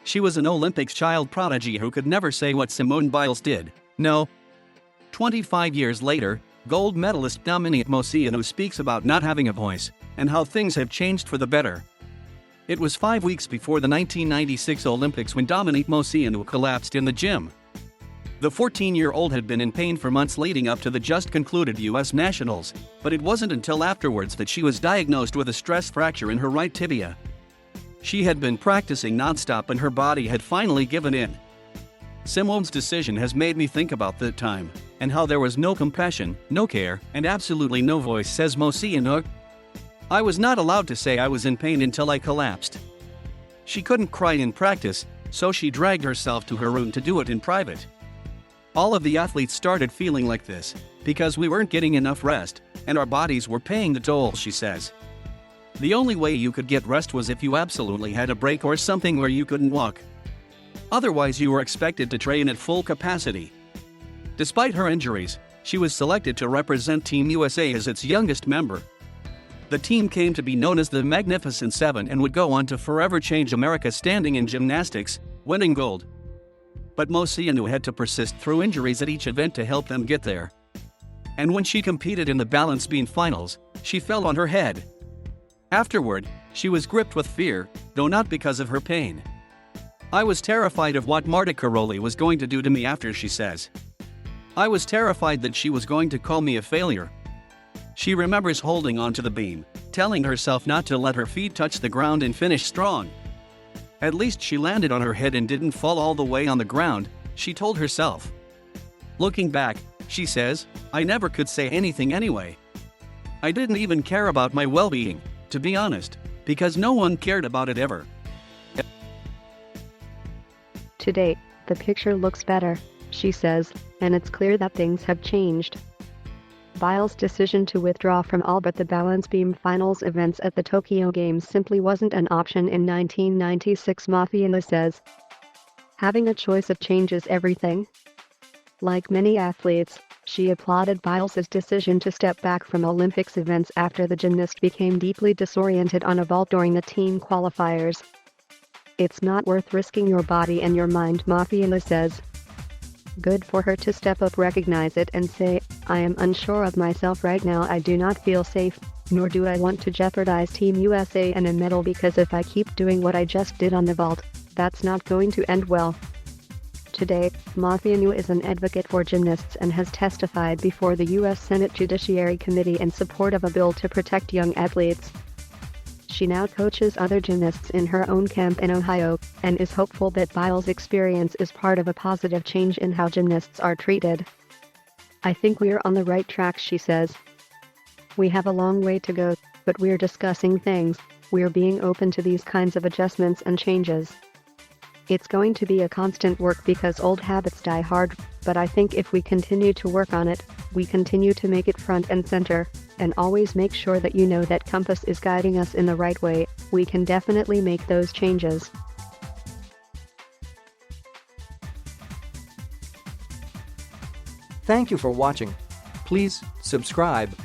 She was an Olympics child prodigy who could never say what Simone Biles did. No. 25 years later, gold medalist Dominique Moceanu speaks about not having a voice and how things have changed for the better. It was 5 weeks before the 1996 Olympics when Dominique Moceanu collapsed in the gym. The 14-year-old had been in pain for months leading up to the just concluded U.S. Nationals, but it wasn't until afterwards that she was diagnosed with a stress fracture in her right tibia. She had been practicing non-stop and her body had finally given in. Simone's decision has made me think about that time, and how there was no compassion, no care, and absolutely no voice, says Moceanu. I was not allowed to say I was in pain until I collapsed. She couldn't cry in practice, so she dragged herself to her room to do it in private. All of the athletes started feeling like this, because we weren't getting enough rest, and our bodies were paying the toll, she says. The only way you could get rest was if you absolutely had a break or something where you couldn't walk. Otherwise you were expected to train at full capacity. Despite her injuries, she was selected to represent Team USA as its youngest member. The team came to be known as the Magnificent Seven and would go on to forever change America's standing in gymnastics, winning gold. But Moceanu had to persist through injuries at each event to help them get there. And when she competed in the balance beam finals, she fell on her head. Afterward, she was gripped with fear, though not because of her pain. I was terrified of what Marta Karolyi was going to do to me after, she says. I was terrified that she was going to call me a failure. She remembers holding onto the beam, telling herself not to let her feet touch the ground and finish strong. At least she landed on her head and didn't fall all the way on the ground, she told herself. Looking back, she says, I never could say anything anyway. I didn't even care about my well-being, to be honest, because no one cared about it ever. Today, the picture looks better, she says, and it's clear that things have changed. Biles' decision to withdraw from all but the balance beam finals events at the Tokyo Games simply wasn't an option in 1996, Moceanu says. Having a choice of changes everything. Like many athletes, she applauded Biles' decision to step back from Olympics events after the gymnast became deeply disoriented on a vault during the team qualifiers. It's not worth risking your body and your mind, Moceanu says. Good for her to step up, recognize it and say, I am unsure of myself right now, I do not feel safe, nor do I want to jeopardize Team USA and a medal, because if I keep doing what I just did on the vault, that's not going to end well. Today, Moceanu is an advocate for gymnasts and has testified before the U.S. Senate Judiciary Committee in support of a bill to protect young athletes. She now coaches other gymnasts in her own camp in Ohio, and is hopeful that Biles' experience is part of a positive change in how gymnasts are treated. I think we're on the right track, she says. We have a long way to go, but we're discussing things, we're being open to these kinds of adjustments and changes. It's going to be a constant work because old habits die hard, but I think if we continue to work on it, we continue to make it front and center, and always make sure that you know that compass is guiding us in the right way, we can definitely make those changes. Thank you for watching. Please subscribe